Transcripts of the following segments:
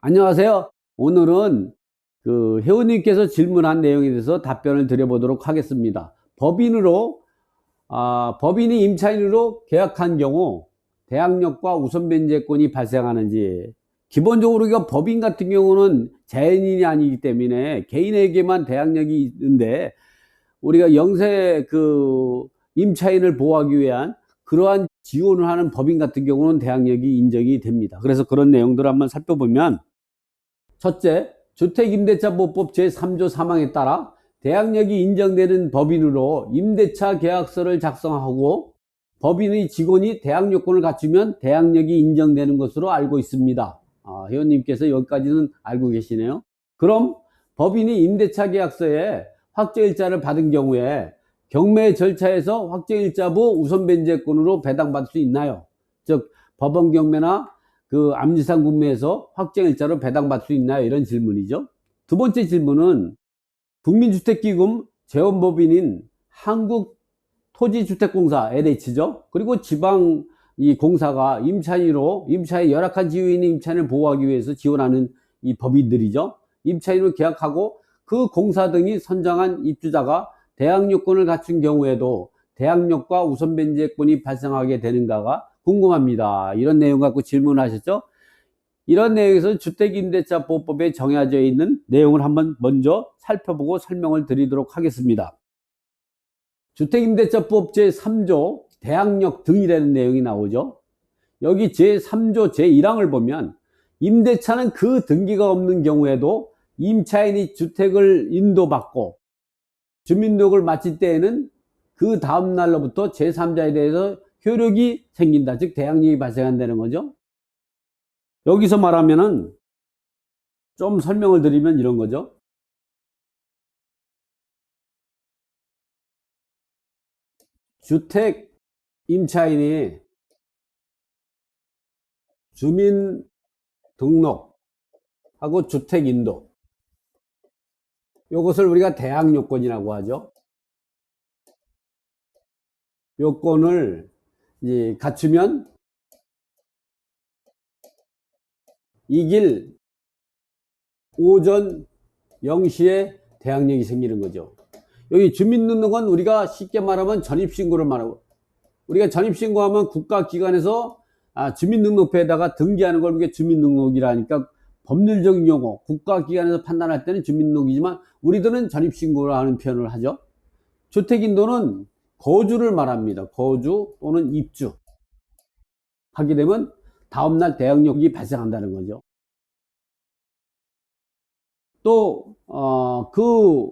안녕하세요. 오늘은 그 회원님께서 질문한 내용에 대해서 답변을 드려보도록 하겠습니다. 법인이 임차인으로 계약한 경우 대항력과 우선 변제권이 발생하는지. 기본적으로 우리가 법인 같은 경우는 자연인이 아니기 때문에 개인에게만 대항력이 있는데, 우리가 영세 임차인을 보호하기 위한 그러한 지원을 하는 법인 같은 경우는 대항력이 인정이 됩니다. 그래서 그런 내용들을 한번 살펴보면, 첫째, 주택임대차보호법 제3조 3항에 따라 대항력이 인정되는 법인으로 임대차 계약서를 작성하고 법인의 직원이 대항력권을 갖추면 대항력이 인정되는 것으로 알고 있습니다. 회원님께서 여기까지는 알고 계시네요. 그럼 법인이 임대차 계약서에 확정일자를 받은 경우에 경매 절차에서 확정일자부 우선 변제권으로 배당받을 수 있나요? 즉 법원 경매나 암지상 구매에서 확정일자로 배당받을 수 있나요? 이런 질문이죠. 두 번째 질문은 국민주택기금 재원법인인 한국토지주택공사 LH죠. 그리고 지방 이 공사가 임차의 열악한 지위에 있는 임차인을 보호하기 위해서 지원하는 이 법인들이죠. 임차인으로 계약하고 그 공사 등이 선정한 입주자가 대항력권을 갖춘 경우에도 대항력과 우선 변제권이 발생하게 되는가가 궁금합니다. 이런 내용 갖고 질문하셨죠? 이런 내용에서 주택임대차보호법에 정해져 있는 내용을 한번 먼저 살펴보고 설명을 드리도록 하겠습니다. 주택임대차법 제3조 대항력 등이라는 내용이 나오죠. 여기 제3조 제1항을 보면 임대차는 그 등기가 없는 경우에도 임차인이 주택을 인도받고 주민등록을 마칠 때에는 그 다음 날로부터 제3자에 대해서 효력이 생긴다. 즉 대항력이 발생한다는 거죠. 여기서 말하면은 좀 설명을 드리면 이런 거죠. 주택 임차인이 주민등록하고 주택인도, 이것을 우리가 대항요건이라고 하죠. 요건을 갖추면 이길 오전 0시에 대항력이 생기는 거죠. 여기 주민등록은 우리가 쉽게 말하면 전입신고를 말하고, 우리가 전입신고하면 국가기관에서 주민등록부에다가 등기하는 걸 우리가 주민등록이라니까 법률적인 용어, 국가기관에서 판단할 때는 주민등록이지만 우리들은 전입신고를 하는 표현을 하죠. 주택인도는 거주를 말합니다. 거주 또는 입주 하게 되면 다음날 대항력이 발생한다는 거죠. 또 그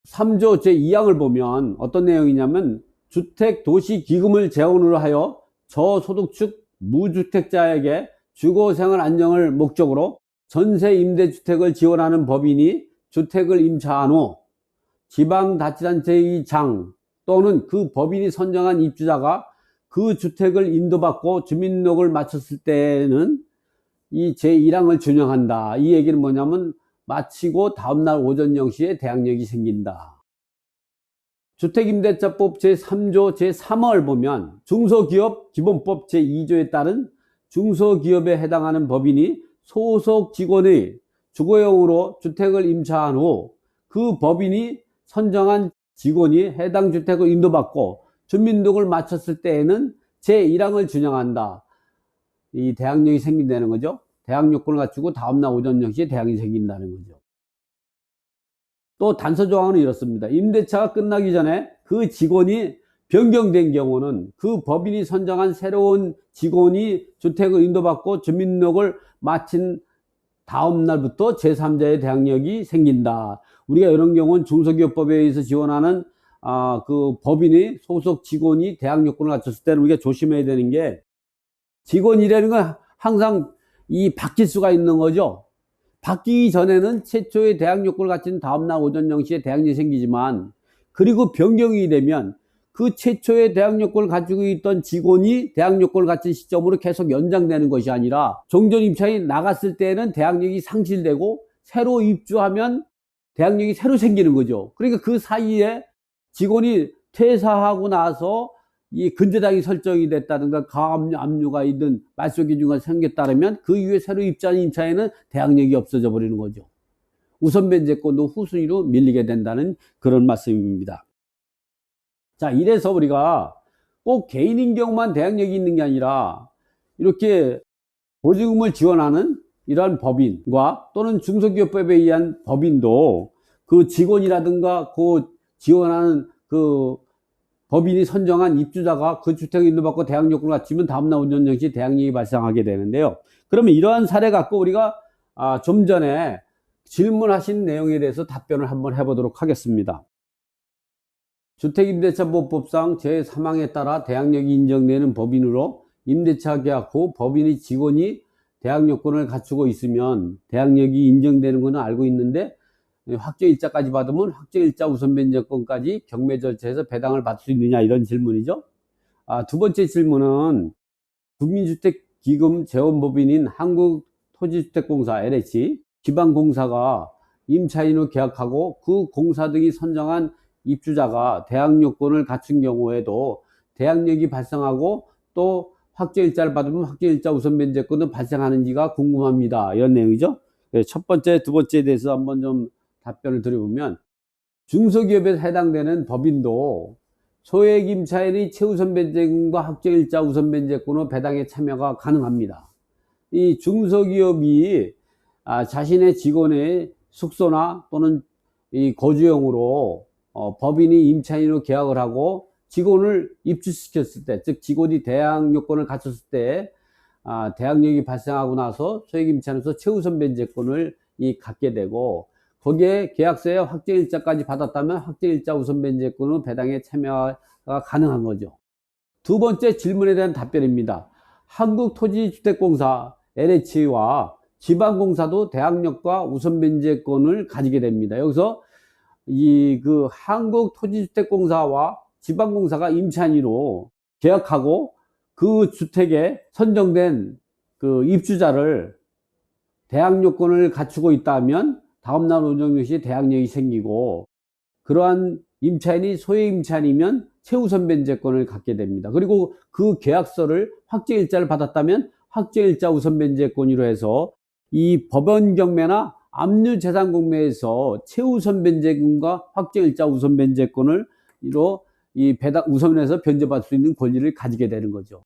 3조 제2항을 보면 어떤 내용이냐면, 주택도시기금을 재원으로 하여 저소득층 무주택자에게 주거생활 안정을 목적으로 전세 임대주택을 지원하는 법인이 주택을 임차한 후 지방자치단체의 장 또는 그 법인이 선정한 입주자가 그 주택을 인도받고 주민등록을 마쳤을 때는 이 제1항을 준용한다. 이 얘기는 뭐냐면 마치고 다음날 오전 0시에 대항력이 생긴다. 주택임대차법 제3조 제3항을 보면 중소기업 기본법 제2조에 따른 중소기업에 해당하는 법인이 소속 직원의 주거용으로 주택을 임차한 후 그 법인이 선정한 직원이 해당 주택을 인도받고 주민등록을 마쳤을 때에는 제1항을 준용한다. 이 대항력이 생긴다는 거죠. 대항력권을 갖추고 다음날 오전 0시에 대항이 생긴다는 거죠. 또 단서조항은 이렇습니다. 임대차가 끝나기 전에 그 직원이 변경된 경우는 그 법인이 선정한 새로운 직원이 주택을 인도받고 주민등록을 마친 다음 날부터 제3자의 대항력이 생긴다. 우리가 이런 경우는 중소기업법에 의해서 지원하는 그 법인이 소속 직원이 대항력권을 갖췄을 때는 우리가 조심해야 되는 게, 직원이라는 건 항상 바뀔 수가 있는 거죠. 바뀌기 전에는 최초의 대항력권을 갖춘 다음날 오전 0시에 대항력이 생기지만, 그리고 변경이 되면 그 최초의 대항력권을 가지고 있던 직원이 대항력권을 갖춘 시점으로 계속 연장되는 것이 아니라, 종전 임차인이 나갔을 때는 대항력이 상실되고 새로 입주하면 대항력이 새로 생기는 거죠. 그러니까 그 사이에 직원이 퇴사하고 나서 이 근저당이 설정이 됐다든가 가압류가 있는 말소기준가 생겼다면 그 이후에 새로 입주한 임차인은 대항력이 없어져 버리는 거죠. 우선 변제권도 후순위로 밀리게 된다는 그런 말씀입니다. 자, 이래서 우리가 꼭 개인인 경우만 대항력이 있는 게 아니라 이렇게 보증금을 지원하는 이러한 법인과 또는 중소기업법에 의한 법인도 그 직원이라든가 그 지원하는 그 법인이 선정한 입주자가 그 주택을 인도받고 대항력을 갖추면 다음날 운전 시 대항력이 발생하게 되는데요. 그러면 이러한 사례 갖고 우리가 좀 전에 질문하신 내용에 대해서 답변을 한번 해보도록 하겠습니다. 주택임대차보호법상 제3항에 따라 대항력이 인정되는 법인으로 임대차 계약 후 법인의 직원이 대항력권을 갖추고 있으면 대항력이 인정되는 것은 알고 있는데 확정일자까지 받으면 확정일자 우선변제권까지 경매 절차에서 배당을 받을 수 있느냐, 이런 질문이죠. 두 번째 질문은 국민주택기금 재원법인인 한국토지주택공사 LH 지방공사가 임차인으로 계약하고 그 공사 등이 선정한 입주자가 대항력권을 갖춘 경우에도 대항력이 발생하고 또 확정일자를 받으면 확정일자 우선변제권은 발생하는지가 궁금합니다, 이런 내용이죠. 첫 번째, 두 번째에 대해서 한번 좀 답변을 드려보면, 중소기업에 해당되는 법인도 소액 임차인의 최우선 변제금과 확정일자 우선 변제권의 배당에 참여가 가능합니다. 이 중소기업이 자신의 직원의 숙소나 또는 이 거주용으로 법인이 임차인으로 계약을 하고 직원을 입주시켰을 때, 즉 직원이 대항력권을 갖췄을 때 대항력이 발생하고 나서 소액 임차인으로서 최우선 변제권을 갖게 되고, 거기에 계약서에 확정일자까지 받았다면 확정일자 우선 변제권의 배당에 참여가 가능한 거죠. 두 번째 질문에 대한 답변입니다. 한국토지주택공사 LH와 지방공사도 대항력과 우선 변제권을 가지게 됩니다. 여기서 그 한국토지주택공사와 지방공사가 임차인으로 계약하고 그 주택에 선정된 그 입주자를 대항력권을 갖추고 있다면 다음날 운영 시 대항력이 생기고, 그러한 임차인이 소액 임차인이면 최우선 변제권을 갖게 됩니다. 그리고 그 계약서를 확정일자를 받았다면 확정일자 우선 변제권으로 해서 이 법원 경매나 압류재산공매에서 최우선 변제금과 확정일자 우선 변제권을 이 배당 우선해서 변제받을 수 있는 권리를 가지게 되는 거죠.